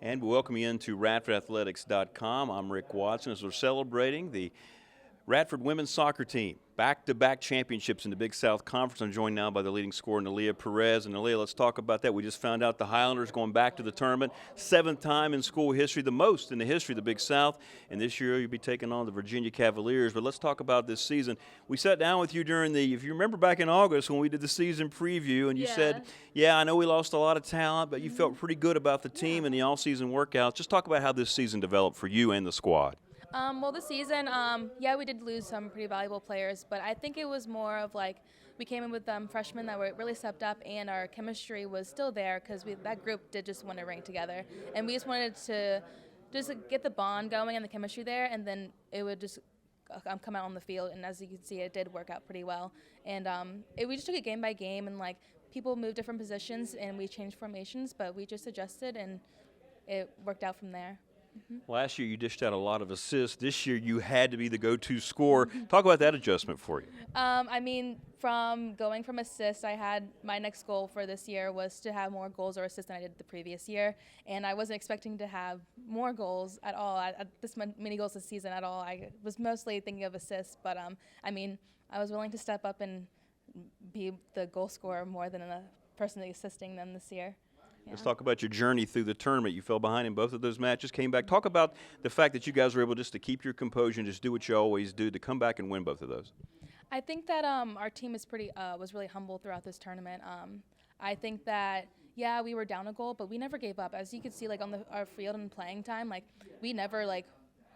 And we welcome you into RadfordAthletics.com. I'm Rick Watson as we're celebrating the Radford women's soccer team. Back-to-back championships in the Big South Conference. I'm joined now by the leading scorer, Nalia Perez. And Nalia, let's talk about that. We just found out the Highlanders going back to the tournament. 7th time in school history, the most in the history of the Big South. And this year you'll be taking on the Virginia Cavaliers. But let's talk about this season. We sat down with you during if you remember back in August when we did the season preview, and you said, yeah, I know we lost a lot of talent, but you felt pretty good about the team and the all-season workouts. Just talk about how this season developed for you and the squad. Well, this season, yeah, we did lose some pretty valuable players, but I think it was more of like we came in with freshmen that were really stepped up, and our chemistry was still there because that group did just want to ring together, and we just wanted to get the bond going and the chemistry there, and then it would just come out on the field. And as you can see, it did work out pretty well, and we just took it game by game, and like people moved different positions, and we changed formations, but we just adjusted, and it worked out from there. Last year you dished out a lot of assists. This year you had to be the go-to scorer. Talk about that adjustment for you. I mean, from going from assists, my next goal for this year was to have more goals or assists than I did the previous year, and I wasn't expecting to have more goals at all, at this many goals this season at all. I was mostly thinking of assists, but I mean, I was willing to step up and be the goal scorer more than the person assisting them this year. Yeah. Let's talk about your journey through the tournament. You fell behind in both of those matches, came back. Talk about the fact that you guys were able just to keep your composure and just do what you always do to come back and win both of those. I think that our team is was really humble throughout this tournament. I think that, yeah, we were down a goal, but we never gave up. As you could see, like on our field and playing time, like we never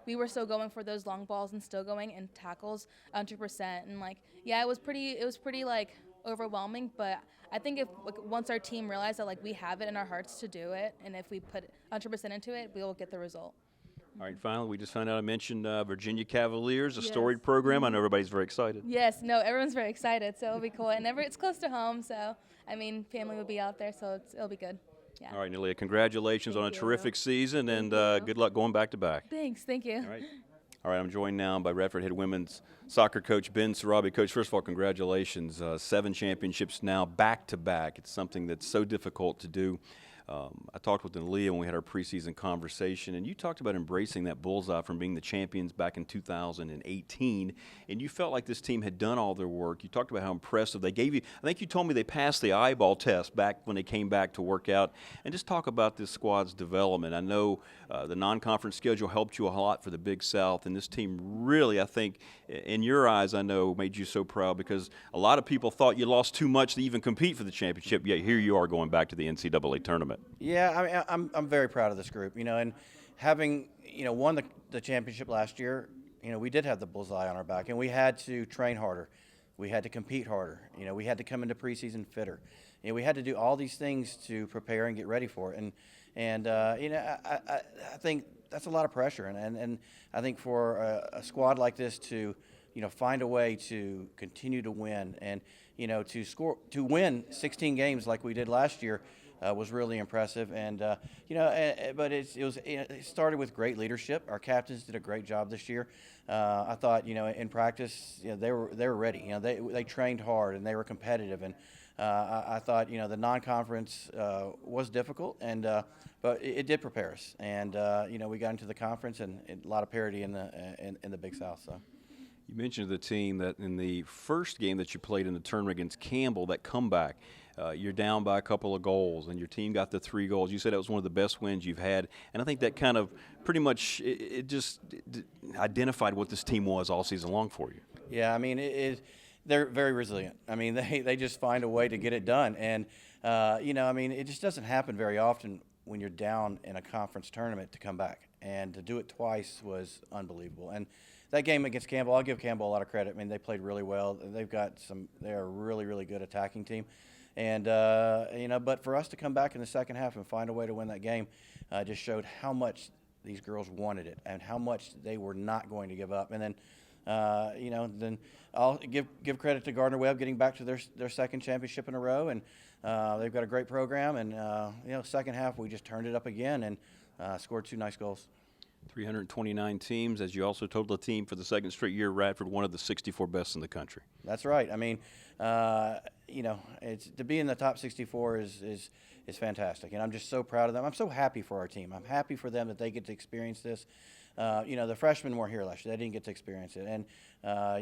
we were still going for those long balls and still going and tackles 100%. And like, yeah, it was pretty like overwhelming, but I think if once our team realized that we have it in our hearts to do it, and if we put 100% into it, we will get the result. All right, finally, we just found out I mentioned Virginia Cavaliers, a storied program. I know everybody's very excited. Yes, no, everyone's very excited, so it'll be cool. And it's close to home, so, I mean, family will be out there, so it'll be good. Yeah. All right, Nalia, congratulations on a terrific season, and good luck going back-to-back. Thanks, thank you. All right, I'm joined now by Radford head women's soccer coach Ben Sarabi. Coach, first of all, congratulations. 7 championships now, back-to-back. It's something that's so difficult to do. I talked with Nalia when we had our preseason conversation, and you talked about embracing that bullseye from being the champions back in 2018, and you felt like this team had done all their work. You talked about how impressive they gave you. I think you told me they passed the eyeball test back when they came back to work out. And just talk about this squad's development. I know the non-conference schedule helped you a lot for the Big South, and this team really, I think, in your eyes, I know, made you so proud because a lot of people thought you lost too much to even compete for the championship, yet here you are going back to the NCAA tournament. Yeah, I'm very proud of this group, and having, won the championship last year, we did have the bullseye on our back, and we had to train harder. We had to compete harder. We had to come into preseason fitter. We had to do all these things to prepare and get ready for it. And I think that's a lot of pressure, and I think for a squad like this to, find a way to continue to win and, to win 16 games like we did last year. Was really impressive, and but it started with great leadership. Our captains did a great job this year. I thought, in practice, they were ready. They trained hard and they were competitive, and I thought, the non-conference was difficult, and but it did prepare us, and we got into the conference and a lot of parity in the Big South. So. You mentioned the team that in the first game that you played in the tournament against Campbell, that comeback, you're down by a couple of goals, and your team got the 3 goals. You said that was one of the best wins you've had, and I think that kind of pretty much it just identified what this team was all season long for you. Yeah, I mean, they're very resilient. I mean, they just find a way to get it done, and I mean, it just doesn't happen very often when you're down in a conference tournament to come back, and to do it twice was unbelievable. And that game against Campbell, I'll give Campbell a lot of credit. I mean, they played really well. They're a really, really good attacking team. And, but for us to come back in the second half and find a way to win that game just showed how much these girls wanted it and how much they were not going to give up. And then, then I'll give credit to Gardner Webb getting back to their second championship in a row. And they've got a great program. And, second half we just turned it up again and scored 2 nice goals. 329 teams, as you also told the team for the second straight year, Radford, one of the 64 best in the country. That's right. I mean, it's to be in the top 64 is fantastic, and I'm just so proud of them. I'm so happy for our team. I'm happy for them that they get to experience this. The freshmen weren't here last year; they didn't get to experience it, and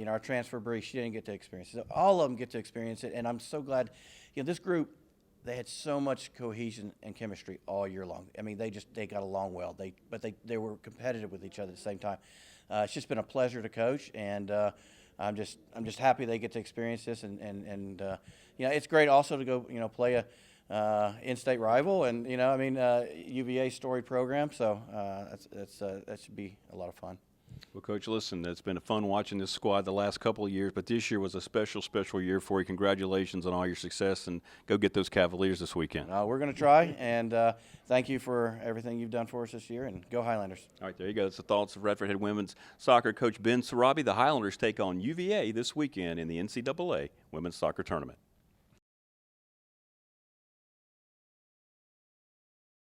our transfer Bree, she didn't get to experience it. So all of them get to experience it, and I'm so glad. This group, they had so much cohesion and chemistry all year long. I mean, they got along well. But they were competitive with each other at the same time. It's just been a pleasure to coach, and I'm just happy they get to experience this. And it's great also to go play a in-state rival, and UVA storied program. So that should be a lot of fun. Well, Coach, listen, it's been fun watching this squad the last couple of years, but this year was a special year for you. Congratulations on all your success, and go get those Cavaliers this weekend. We're going to try, and thank you for everything you've done for us this year, and go Highlanders. All right, there you go. That's the thoughts of Radford Head women's soccer coach Ben Sarabi. The Highlanders take on UVA this weekend in the NCAA Women's Soccer Tournament.